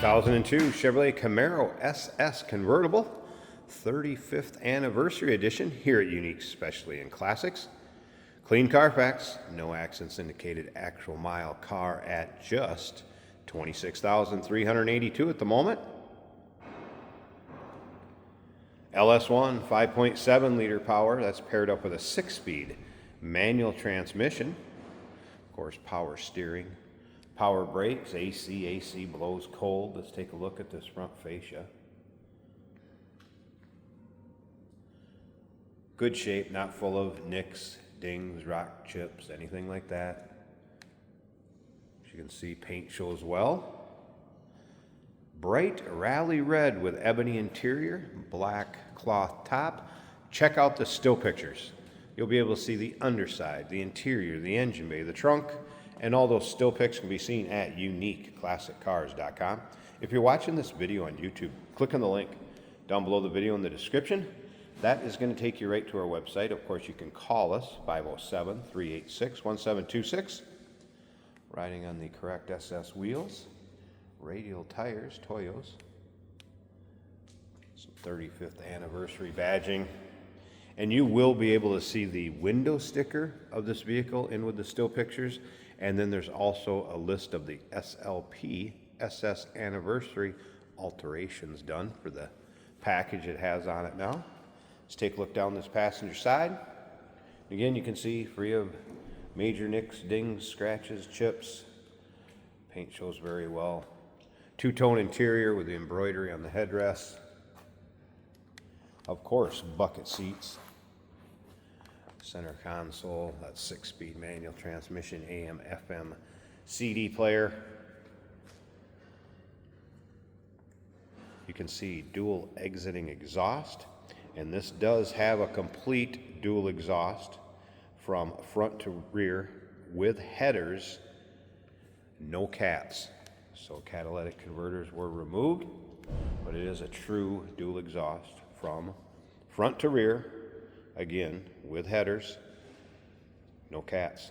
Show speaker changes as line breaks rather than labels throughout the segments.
2002 Chevrolet Camaro SS Convertible, 35th Anniversary Edition here at Unique Specialty and Classics. Clean Carfax, no accidents indicated, actual mile car at just 26,382 at the moment. LS1 5.7 liter power, that's paired up with a 6-speed manual transmission. Of course, power steering, power brakes, AC blows cold. Let's take a look at this front fascia. Good shape, not full of nicks, dings, rock chips, anything like that. As you can see, paint shows well. Bright rally red with ebony interior, black cloth top. Check out the still pictures. You'll be able to see the underside, the interior, the engine bay, the trunk, and all those still pics can be seen at uniqueclassiccars.com. If you're watching this video on YouTube, click on the link down below the video in the description. That is going to take you right to our website. Of course, you can call us, 507-386-1726. Riding on the correct SS wheels. Radial tires, Toyos. Some 35th anniversary badging. And you will be able to see the window sticker of this vehicle in with the still pictures. And then there's also a list of the SLP SS anniversary alterations done for the package it has on it now. Let's take a look down this passenger side. Again, you can see free of major nicks, dings, scratches, chips. Paint shows very well. Two-tone interior with the embroidery on the headrest. Of course, bucket seats. Center console, that 6-speed manual transmission, AM, FM, CD player. You can see dual exiting exhaust, and this does have a complete dual exhaust from front to rear with headers, no caps. So catalytic converters were removed, but it is a true dual exhaust from front to rear, again, with headers, no cats.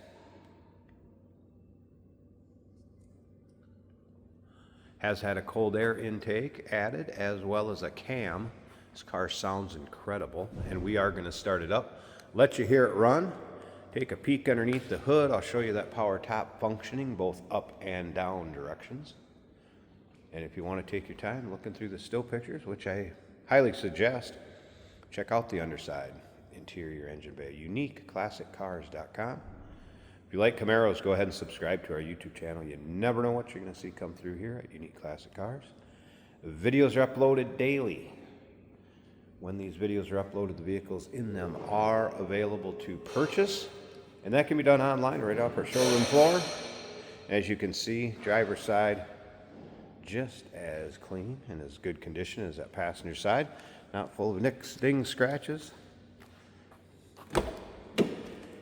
Has had a cold air intake added as well as a cam. This car sounds incredible, and we are going to start it up, let you hear it run. Take a peek underneath the hood. I'll show you that power top functioning both up and down directions. And if you want to take your time looking through the still pictures, which I highly suggest, check out the underside, interior, engine bay, uniqueclassiccars.com. If you like Camaros, go ahead and subscribe to our YouTube channel. You never know what you're going to see come through here at Unique Classic Cars. Videos are uploaded daily. When these videos are uploaded, the vehicles in them are available to purchase, and that can be done online right off our showroom floor. As you can see, driver's side just as clean and as good condition as that passenger side. Not full of nicks, dings, scratches.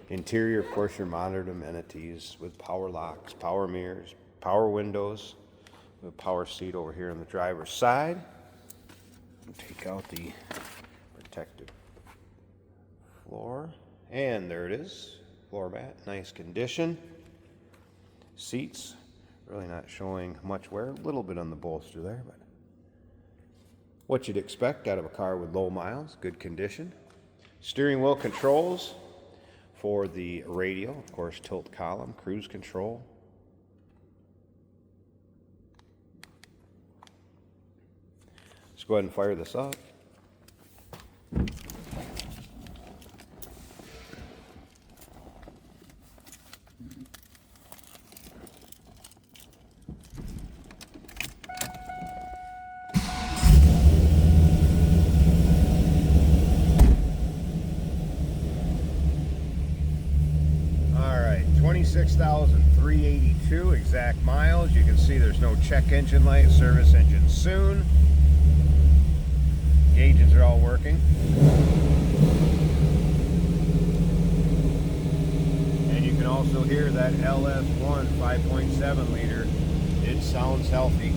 Interior, of course, your modern amenities with power locks, power mirrors, power windows, with a power seat over here on the driver's side. Take out the protective floor, and there it is, floor mat, nice condition. Seats, really not showing much wear, a little bit on the bolster there, but what you'd expect out of a car with low miles, good condition. Steering wheel controls for the radio, of course, tilt column, cruise control. Let's go ahead and fire this up. All right, 26,382 exact miles. You can see there's no check engine light, service engine soon. Gauges are all working. And you can also hear that LS1 5.7 liter. It sounds healthy.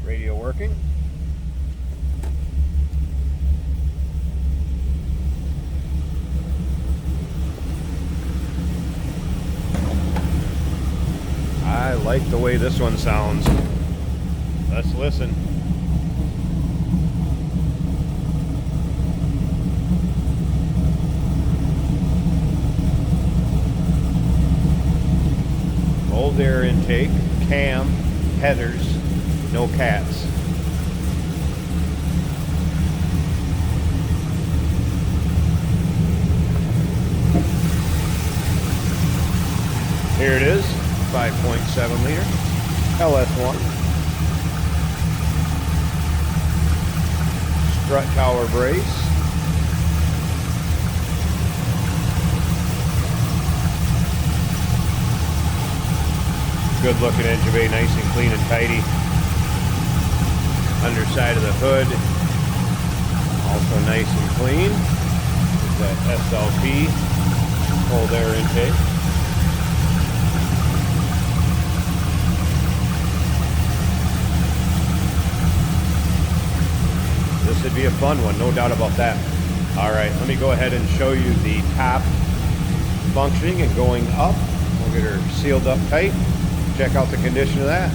Radio working. like the way this one sounds. Let's listen. Cold air intake, cam, headers, no cats. Here it is, 5.7 liter LS1. Strut tower brace. Good looking engine bay, nice and clean and tidy. Underside of the hood, also nice and clean. There's that SLP, cold air intake. This would be a fun one, no doubt about that. All right, let me go ahead and show you the top functioning and going up. We'll get her sealed up tight. Check out the condition of that.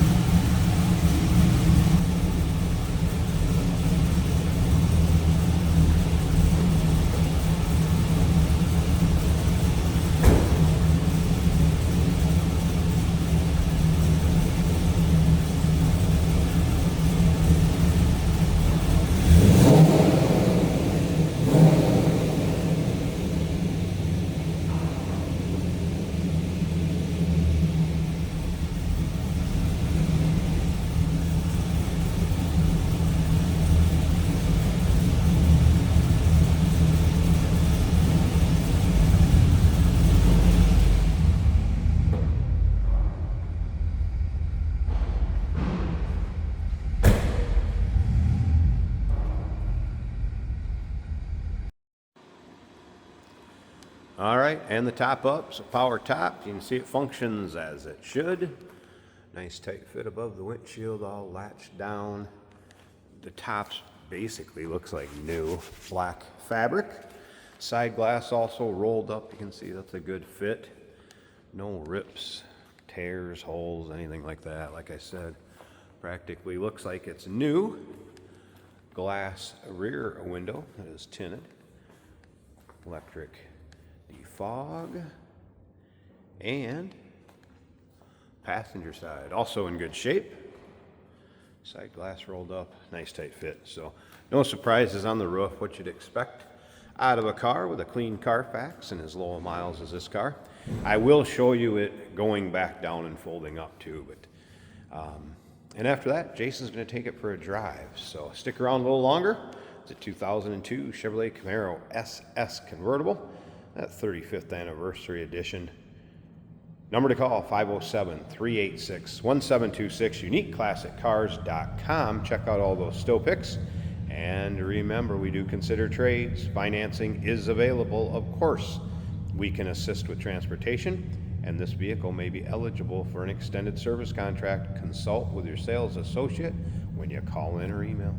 All right, and the top up, so power top. You can see it functions as it should. Nice tight fit above the windshield, all latched down. The tops basically looks like new black fabric. Side glass also rolled up. You can see that's a good fit. No rips, tears, holes, anything like that. Like I said, practically looks like it's new. Glass rear window that is tinted. Electric defog, and passenger side also in good shape. Side glass rolled up, nice tight fit. So no surprises on the roof, what you'd expect out of a car with a clean Carfax and as low miles as this car. I will show you it going back down and folding up too, but and after that Jason's going to take it for a drive, so stick around a little longer. It's a 2002 Chevrolet Camaro SS convertible. That 35th anniversary edition. Number to call, 507-386-1726, uniqueclassiccars.com. Check out all those still pics. And remember, we do consider trades. Financing is available, of course. We can assist with transportation, and this vehicle may be eligible for an extended service contract. Consult with your sales associate when you call in or email.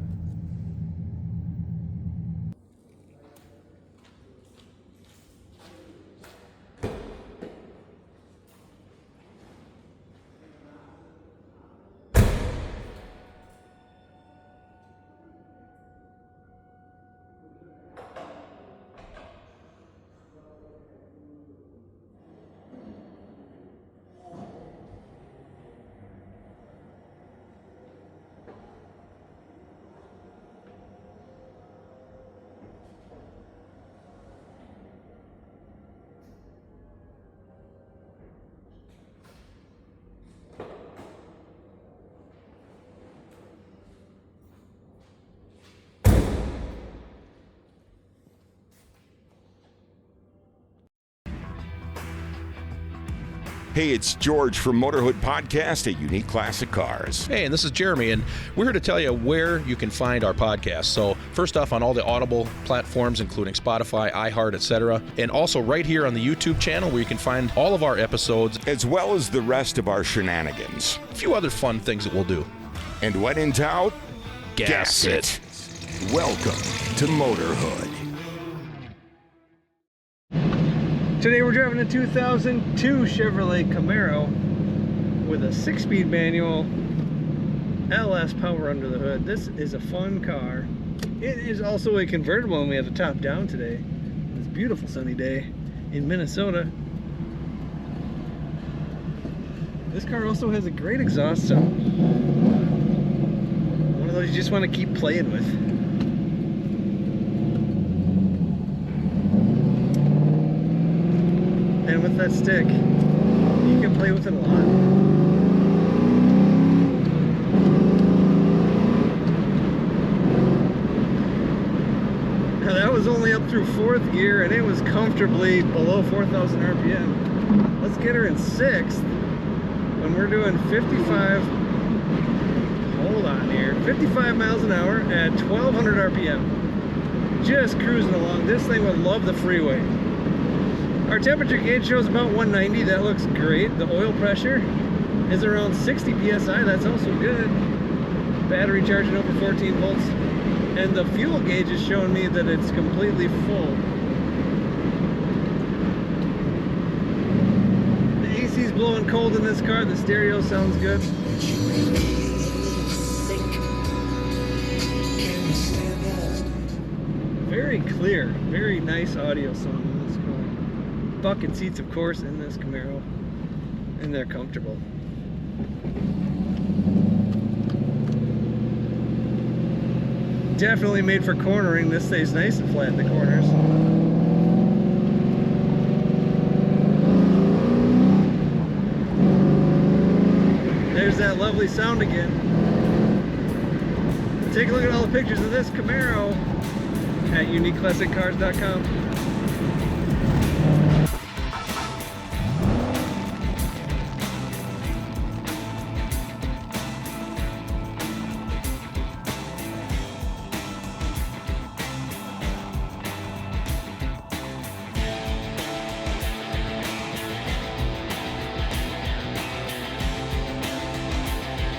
Hey, it's George from Motorhood Podcast at Unique Classic Cars.
Hey, and this is Jeremy, and we're here to tell you where you can find our podcast. So first off, on all the Audible platforms, including Spotify, iHeart, etc., and also right here on the YouTube channel where you can find all of our episodes,
as well as the rest of our shenanigans.
A few other fun things that we'll do.
And when in doubt,
gas it.
Welcome to Motorhood.
Today we're driving a 2002 Chevrolet Camaro. with a 6-speed manual, LS power under the hood. This is a fun car. It is also a convertible, and we have the top down today. It's a beautiful sunny day in Minnesota. This car also has a great exhaust sound. One of those you just want to keep playing with. And with that stick, you can play with it a lot. Now that was only up through 4th gear, and it was comfortably below 4,000 RPM. Let's get her in 6th when we're doing 55, hold on here, 55 miles an hour at 1,200 RPM. Just cruising along. This thing would love the freeway. Our temperature gauge shows about 190. That looks great. The oil pressure is around 60 psi. That's also good. Battery charging over 14 volts. And the fuel gauge is showing me that it's completely full. The AC's blowing cold in this car. The stereo sounds good. Very clear, very nice audio sound in this car. Bucket seats, of course, in this Camaro, and they're comfortable. Definitely made for cornering. This stays nice and flat in the corners. There's that lovely sound again. Take a look at all the pictures of this Camaro at uniqueclassiccars.com.